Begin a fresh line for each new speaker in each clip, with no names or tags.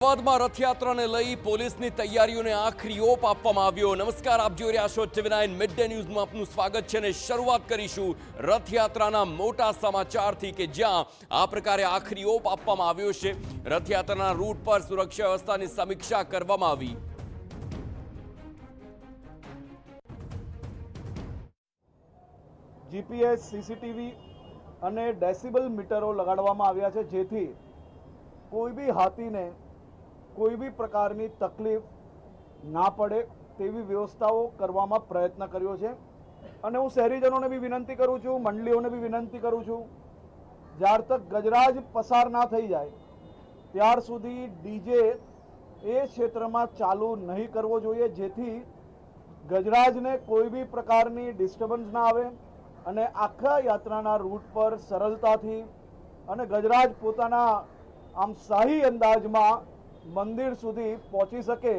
અમદાવાદમાં રથયાત્રાને લઈ પોલીસની તૈયારીઓને આખરી ઓપ આપવામાં આવ્યો। નમસ્કાર, આપ જોઈ રહ્યા છો TV9 મિડ ડે ન્યૂઝમાં આપનું સ્વાગત છે અને શરૂઆત કરીશું રથયાત્રાના મોટા સમાચારથી કે જ્યાં આ પ્રકારે આખરી ઓપ આપવામાં આવ્યો છે। રથયાત્રાના રૂટ પર સુરક્ષા વ્યવસ્થાની સમીક્ષા કરવામાં આવી।
જીપીએસ સીસીટીવી અને ડેસિબલ મીટરો લગાડવામાં આવ્યા છે જેથી કોઈ બી હાથીને કોઈ બી પ્રકારની તકલીફ ના પડે તેવી વ્યવસ્થાઓ કરવામાં પ્રયત્ન કર્યો છે। અને હું શહેરીજનોને બી વિનંતી કરું છું, મંડળીઓને બી વિનંતી કરું છું, જ્યાર તક ગજરાજ પસાર ના થઈ જાય ત્યાર સુધી ડીજે એ ક્ષેત્રમાં ચાલુ નહીં કરવો જોઈએ જેથી ગજરાજને કોઈ બી પ્રકારની ડિસ્ટર્બન્સ ના આવે અને આખા યાત્રાના રૂટ પર સરળતાથી અને ગજરાજ પોતાના આમ શાહી અંદાજમાં મંદિર સુધી પહોંચી શકે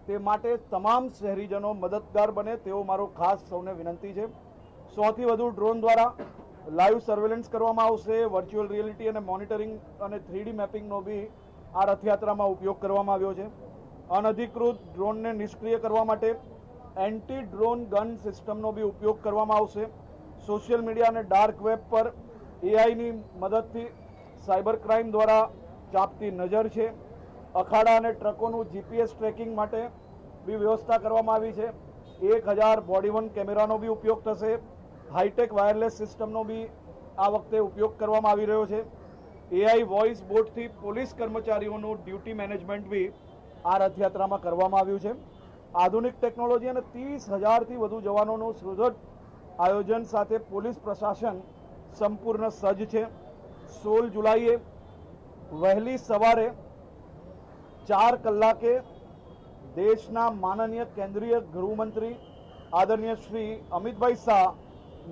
તે માટે તમામ શહેરીજનો મદદગાર બને તેવો મારો ખાસ સૌને વિનંતી છે। 100થી વધુ ડ્રોન દ્વારા લાઈવ સર્વેલન્સ કરવામાં આવશે। વર્ચ્યુઅલ રિયાલિટી અને મોનિટરિંગ અને 3D મેપિંગનો બી આ રથયાત્રામાં ઉપયોગ કરવામાં આવ્યો છે। અનધિકૃત ડ્રોનને નિષ્ક્રિય કરવા માટે એન્ટી ડ્રોન ગન સિસ્ટમનો બી ઉપયોગ કરવામાં આવશે। સોશિયલ મીડિયા અને ડાર્ક વેબ પર એઆઈની મદદથી સાયબર ક્રાઇમ દ્વારા ચાંપતી નજર છે। અખાડા અને ટ્રકોનું જીપીએસ ટ્રેકિંગ માટે બી વ્યવસ્થા કરવામાં આવી છે। 1000 બોડી વન કેમેરાનો બી ઉપયોગ થશે। હાઈટેક વાયરલેસ સિસ્ટમનો બી આ વખતે ઉપયોગ કરવામાં આવી રહ્યો છે। એઆઈ વોઇસ બોટથી પોલીસ કર્મચારીઓનું ડ્યુટી મેનેજમેન્ટ બી આ રથયાત્રામાં કરવામાં આવ્યું છે। આધુનિક ટેકનોલોજી અને 30,000થી વધુ જવાનોનું સુદૃઢ આયોજન સાથે પોલીસ પ્રશાસન સંપૂર્ણ સજ્જ છે। 16 જુલાઈએ વહેલી સવારે 4 કલાકે દેશના માનનીય કેન્દ્રીય ગૃહમંત્રી આદરણીય શ્રી અમિતભાઈ શાહ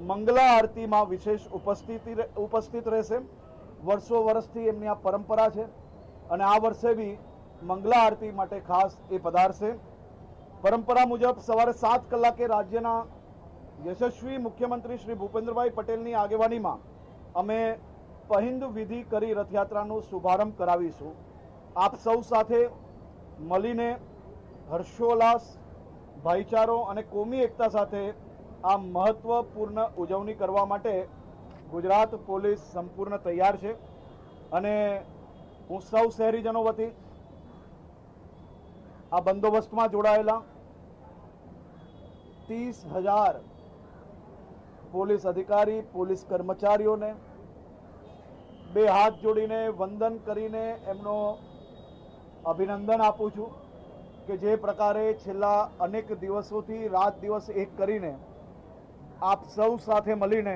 મંગલા આરતીમાં વિશેષ ઉપસ્થિત રહેશે। વર્ષો વર્ષથી એમની આ પરંપરા છે અને આ વર્ષે બી મંગલા આરતી માટે ખાસ એ પધારશે। પરંપરા મુજબ સવારે 7 કલાકે રાજ્યના યશસ્વી મુખ્યમંત્રી શ્રી ભૂપેન્દ્રભાઈ પટેલની આગેવાનીમાં અમે પહિંદ વિધિ કરી રથયાત્રાનો શુભારંભ કરાવીશું। આપ સૌ સાથે મળીને હર્ષોલ્લાસ, ભાઈચારો અને કોમી એકતા સાથે આ મહત્વપૂર્ણ ઉજવણી કરવા માટે ગુજરાત પોલીસ સંપૂર્ણ તૈયાર છે અને હું સૌ શહેરીજનો વતી આ બંદોબસ્તમાં જોડાયેલા 30,000 પોલીસ અધિકારી, પોલીસ કર્મચારીઓને બે હાથ જોડીને વંદન કરીને એમનો અભિનંદન આપું છું કે જે પ્રકારે છેલ્લા અનેક દિવસોથી રાત દિવસ એક કરીને આપ સૌ સાથે મળીને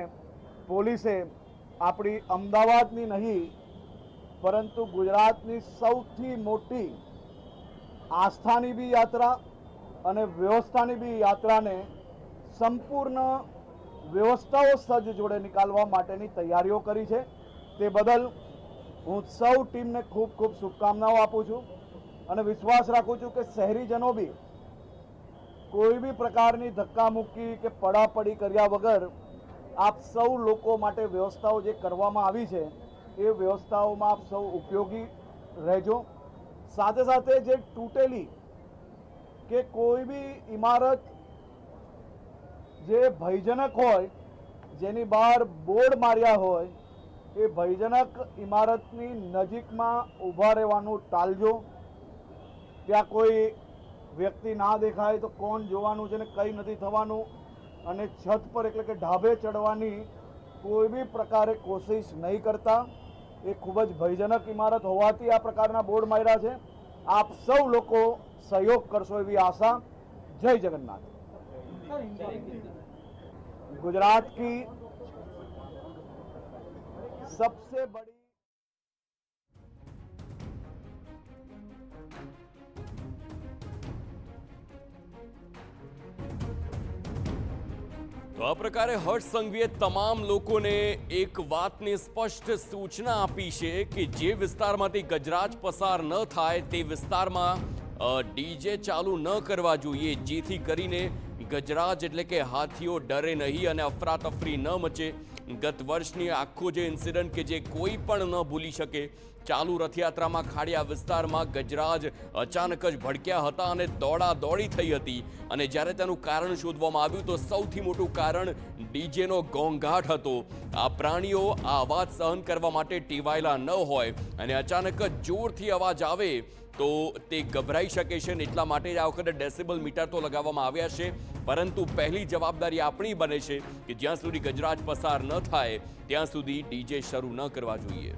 પોલીસે આપણી અમદાવાદની નહીં પરંતુ ગુજરાતની સૌથી મોટી આસ્થાની બી યાત્રા અને વ્યવસ્થાની બી યાત્રાને સંપૂર્ણ વ્યવસ્થાઓ સજ્જ જોડે નીકાળવા માટેની તૈયારીઓ કરી છે। તે બદલ હું સૌ ટીમને ખૂબ ખૂબ શુભકામનાઓ આપું છું અને વિશ્વાસ રાખું છું કે શહેરીજનો બી કોઈ બી પ્રકારની ધક્કામુક્કી કે પડાપડી કર્યા વગર આપ સૌ લોકો માટે વ્યવસ્થાઓ જે કરવામાં આવી છે એ વ્યવસ્થાઓમાં આપ સૌ ઉપયોગી રહેજો। સાથે સાથે જે તૂટેલી કે કોઈ બી ઇમારત જે ભયજનક હોય, જેની બહાર બોર્ડ માર્યા હોય, એ ભયજનક ઇમારતની નજીકમાં ઊભા રહેવાનું ટાળજો। ત્યાં કોઈ વ્યક્તિ ના દેખાય તો કોણ જોવાનું છે ને કંઈ નથી થવાનું અને છત પર એટલે કે ઢાબે ચડવાની કોઈ બી પ્રકારે કોશિશ નહીં કરતા। એ ખૂબ જ ભયજનક ઇમારત હોવાથી આ પ્રકારના બોર્ડ માર્યા છે। આપ સૌ લોકો સહયોગ કરશો એવી આશા। જય જગન્નાથ। गुजरात की सबसे बड़ी
તો આ પ્રકારે હર્ષ સંઘવીએ તમામ લોકોને એક વાતની સ્પષ્ટ સૂચના આપી છે કે જે વિસ્તારમાંથી ગજરાજ પસાર ન થાય તે વિસ્તારમાં ડીજે ચાલુ ન કરવા જોઈએ જેથી કરીને ગજરાજ એટલે કે હાથીઓ ડરે નહીં અને અફરાતફરી ન મચે। ગત વર્ષની આખો જે ઇન્સિડન્ટ કે જે કોઈ પણ ન ભૂલી શકે, ચાલુ રથયાત્રામાં ખાડિયા વિસ્તારમાં ગજરાજ અચાનક જ ભડક્યા હતા અને દોડાદોડી થઈ હતી. અને જ્યારે તેનું કારણ શોધવામાં આવ્યું તો સૌથી મોટું કારણ ડીજેનો ઘોંઘાટ હતો. આ પ્રાણીઓ આ અવાજ સહન કરવા માટે ટેવાયેલા ન હોય અને અચાનક જ જોરથી અવાજ આવે તો તે ગભરાઈ શકે છે ને એટલા માટે આ વખતે ડેસિબલ મીટર તો લગાવવામાં આવ્યા છે. પરંતુ પહેલી જવાબદારી આપણી બને છે કે જ્યાં સુધી ગજરાજ પસાર ન થાય ત્યાં સુધી ડીજે શરૂ ન કરવા જોઈએ.